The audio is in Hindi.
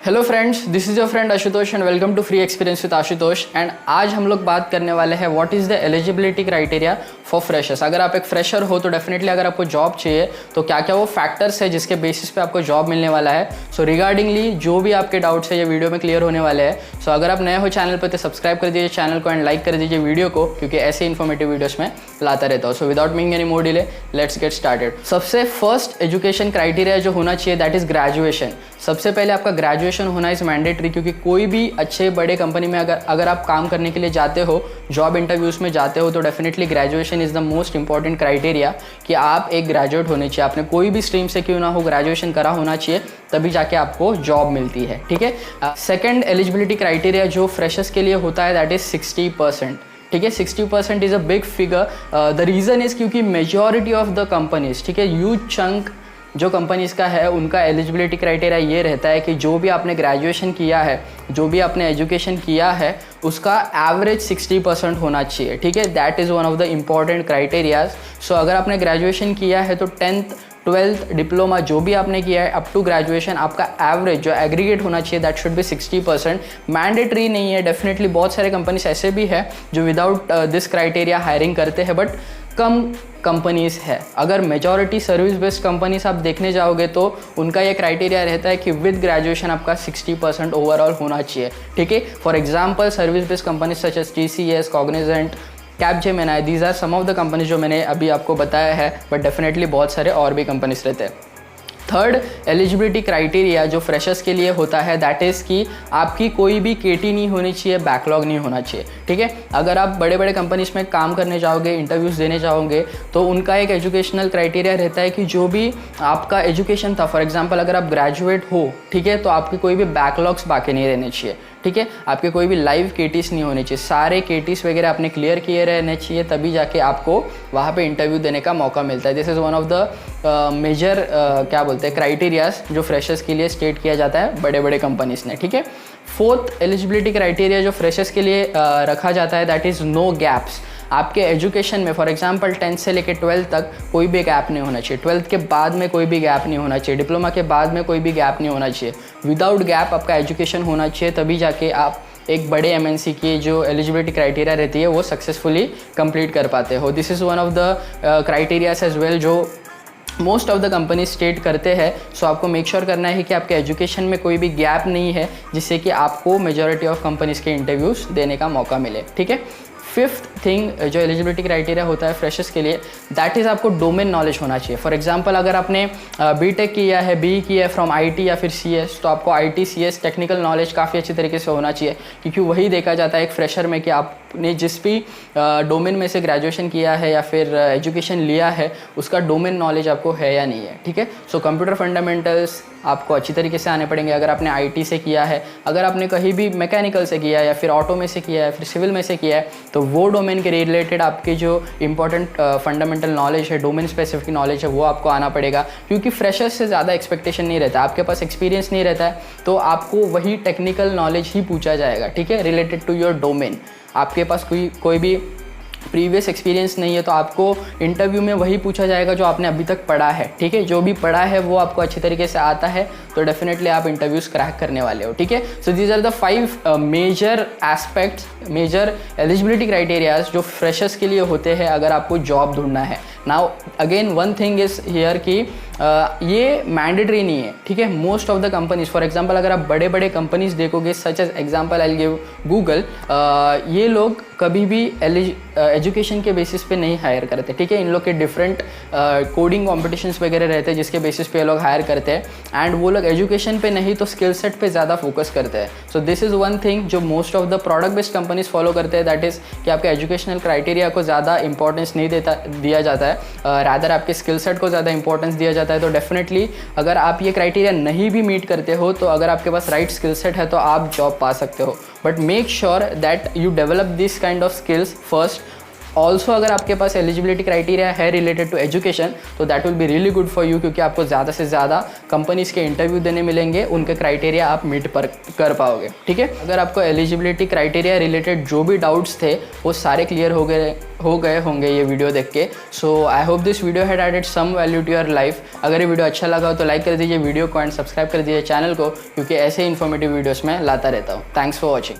Hello friends, this is your friend Ashutosh and welcome to free experience with Ashutosh. And आज हम लोग बात करने वाले हैं what is the eligibility criteria for freshers. अगर आप एक फ्रेशर हो तो डेफिनेटली अगर आपको जॉब चाहिए तो क्या क्या वो फैक्टर्स है जिसके बेसिस पे आपको जॉब मिलने वाला है। सो रिगार्डिंगली जो भी आपके डाउट्स है ये वीडियो में क्लियर होने वाले हैं। सो अगर आप नए हो चैनल पर तो सब्सक्राइब कर दीजिए चैनल को एंड लाइक कर दीजिए वीडियो को, क्योंकि ऐसे इन्फॉर्मेटिव वीडियोस में लाता रहता हूँ। So without making any more delay let's get started. सबसे फर्स्ट एजुकेशन क्राइटेरिया जो होना चाहिए दैट इज़ ग्रेजुएशन। सबसे पहले आपका ग्रेजुएशन होना इज मैंडेटरी, क्योंकि कोई भी अच्छे बड़े कंपनी में अगर आप काम करने के लिए जाते हो, जॉब इंटरव्यूज़ में जाते हो, तो definitely graduation is the most important criteria कि आप एक ग्रेजुएट होने चाहिए। आपने कोई भी स्ट्रीम से क्यों ना हो ग्रेजुएशन करा होना चाहिए, तभी जाके आपको जॉब मिलती है। ठीक है। सेकेंड एलिजिबिलिटी क्राइटेरिया जो फ्रेशर्स के लिए होता है दैट इज़ 60%। ठीक है, 60% is a big figure. The reason is क्योंकि मेजॉरिटी ऑफ द कंपनीज, ठीक है, ह्यूज चंक जो कंपनीज का है उनका एलिजिबिलिटी क्राइटेरिया ये रहता है कि जो भी आपने ग्रेजुएशन किया है, जो भी आपने एजुकेशन किया है, उसका एवरेज 60% होना चाहिए। ठीक है, that is one of the important criterias. So अगर आपने ग्रेजुएशन किया है तो 10th 12th डिप्लोमा जो भी आपने किया है अप टू ग्रेजुएशन, आपका एवरेज जो एग्रीगेट होना चाहिए दैट शुड बी 60%। मैंडेटरी नहीं है, डेफिनेटली बहुत सारे कंपनीज ऐसे भी है जो विदाउट दिस क्राइटेरिया हायरिंग करते हैं, बट कम कंपनीज है। अगर मेजॉरिटी सर्विस बेस्ड कंपनीज आप देखने जाओगे तो उनका ये क्राइटेरिया रहता है कि विद ग्रेजुएशन आपका 60% ओवरऑल होना चाहिए। ठीक है, for example service based companies such as TCS, Cognizant, Capgemini, these are some of the companies जो मैंने अभी आपको बताया है, बट डेफिनेटली बहुत सारे और भी कंपनीज रहते हैं। थर्ड एलिजिबिलिटी क्राइटेरिया जो फ्रेशर्स के लिए होता है दैट इज़ कि आपकी कोई भी केटी नहीं होनी चाहिए, बैकलॉग नहीं होना चाहिए। ठीक है, अगर आप बड़े बड़े कंपनीज में काम करने जाओगे, इंटरव्यूज़ देने जाओगे, तो उनका एक एजुकेशनल क्राइटेरिया रहता है कि जो भी आपका एजुकेशन था, फॉर एग्जांपल अगर आप ग्रेजुएट हो, ठीक है, तो आपके कोई भी बैकलॉग्स बाकी नहीं रहने चाहिए। ठीक है, आपके कोई भी लाइव केटीज नहीं होने चाहिए, सारे केटीज वगैरह आपने क्लियर किए रहने चाहिए, तभी जाके आपको वहाँ पे इंटरव्यू देने का मौका मिलता है। This is one of the major क्या बोलते हैं क्राइटेरियाज जो फ्रेशर्स के लिए स्टेट किया जाता है बड़े बड़े कंपनीज ने। ठीक है, फोर्थ एलिजिबिलिटी क्राइटेरिया जो फ्रेशर्स के लिए रखा जाता है दैट इज़ नो गैप्स। आपके एजुकेशन में फॉर एग्जांपल 10th से लेकर 12th तक कोई भी गैप नहीं होना चाहिए, 12th के बाद में कोई भी गैप नहीं होना चाहिए, डिप्लोमा के बाद में कोई भी गैप नहीं होना चाहिए। विदाउट गैप आपका एजुकेशन होना चाहिए, तभी जाके आप एक बड़े MNC की जो एलिजिबिलिटी क्राइटेरिया रहती है वो सक्सेसफुली कंप्लीट कर पाते हो। This is one of the criterias as well जो most of the company state करते हैं। सो आपको मेक श्योर करना है कि आपके एजुकेशन में कोई भी गैप नहीं है, जिससे कि आपको मेजॉरिटी ऑफ कंपनीज के इंटरव्यूज़ देने का मौका मिले। ठीक है, फिफ्थ थिंग जो एलिजिबिलिटी क्राइटेरिया होता है फ्रेशर्स के लिए दैट इज़ आपको डोमेन नॉलेज होना चाहिए। फॉर एग्जांपल अगर आपने BTech किया है, BE किया है फ्रॉम IT या फिर CS, तो आपको IT CS टेक्निकल नॉलेज काफ़ी अच्छी तरीके से होना चाहिए, क्योंकि वही देखा जाता है एक फ्रेशर में कि आपने जिस भी डोमेन में से ग्रेजुएशन किया है या फिर एजुकेशन लिया है उसका डोमेन नॉलेज आपको है या नहीं है। ठीक है, सो कंप्यूटर फंडामेंटल्स आपको अच्छी तरीके से आने पड़ेंगे अगर आपने IT से किया है। अगर आपने कहीं भी मैकेनिकल से किया है या फिर ऑटो में से किया है, फिर सिविल में से किया है, तो वो डोमेन के रिलेटेड आपके जो इंपॉर्टेंट फंडामेंटल नॉलेज है, डोमेन स्पेसिफिक नॉलेज है, वो आपको आना पड़ेगा, क्योंकि फ्रेशर्स से ज़्यादा एक्सपेक्टेशन नहीं रहता, आपके पास एक्सपीरियंस नहीं रहता है, तो आपको वही टेक्निकल नॉलेज ही पूछा जाएगा। ठीक है, रिलेटेड टू योर डोमेन। आपके पास कोई भी प्रीवियस एक्सपीरियंस नहीं है तो आपको इंटरव्यू में वही पूछा जाएगा जो आपने अभी तक पढ़ा है। ठीक है, जो भी पढ़ा है वो आपको अच्छी तरीके से आता है, तो डेफिनेटली आप इंटरव्यूज़ क्रैक करने वाले हो। ठीक है, so these are the 5 major aspects, major eligibility criterias जो फ्रेशर्स के लिए होते हैं अगर आपको जॉब ढूंढना है। Now again one thing is here कि ये मैंडेटरी नहीं है। ठीक है, most of the companies, for example अगर आप बड़े बड़े कंपनीज देखोगे such as example I give Google, ये लोग कभी भी एजुकेशन के बेसिस पे नहीं हायर करते। ठीक है, इन लोग के डिफरेंट कोडिंग कॉम्पिटिशन्स वगैरह रहते हैं जिसके बेसिस पे ये लोग हायर करते हैं, एंड वो लोग एजुकेशन पे नहीं तो स्किल सेट पे ज़्यादा फोकस करते हैं। So this is one thing जो most of the product based companies follow करते हैं, दैट इज़ कि आपके एजुकेशनल क्राइटेरिया को ज़्यादा इंपॉर्टेंस नहीं दिया जाता है, रादर आपके स्किल सेट को ज़्यादा इंपॉर्टेंस दिया जाता है। तो डेफिनेटली अगर आप ये क्राइटेरिया नहीं भी मीट करते हो, तो अगर आपके पास राइट स्किल सेट है तो आप जॉब पा सकते हो, but make sure that you develop this kind of skills first also अगर आपके पास एलिजिबिलिटी क्राइटेरिया है रिलेटेड टू एजुकेशन तो that will be really good for you, क्योंकि आपको ज़्यादा से ज़्यादा कंपनीज के इंटरव्यू देने मिलेंगे, उनके क्राइटेरिया आप मीट पर कर पाओगे। ठीक है, अगर आपको एलिजिबिलिटी क्राइटेरिया रिलेटेड जो भी डाउट्स थे वो सारे क्लियर हो गए होंगे ये वीडियो देख के। So I hope this video had added some value to your life. अगर ये वीडियो अच्छा लगा हो तो लाइक कर दीजिए वीडियो को एंड सब्सक्राइब कर दीजिए चैनल को, क्योंकि ऐसे इन्फॉर्मेटिव वीडियोस मैं लाता रहता हूँ। Thanks for watching.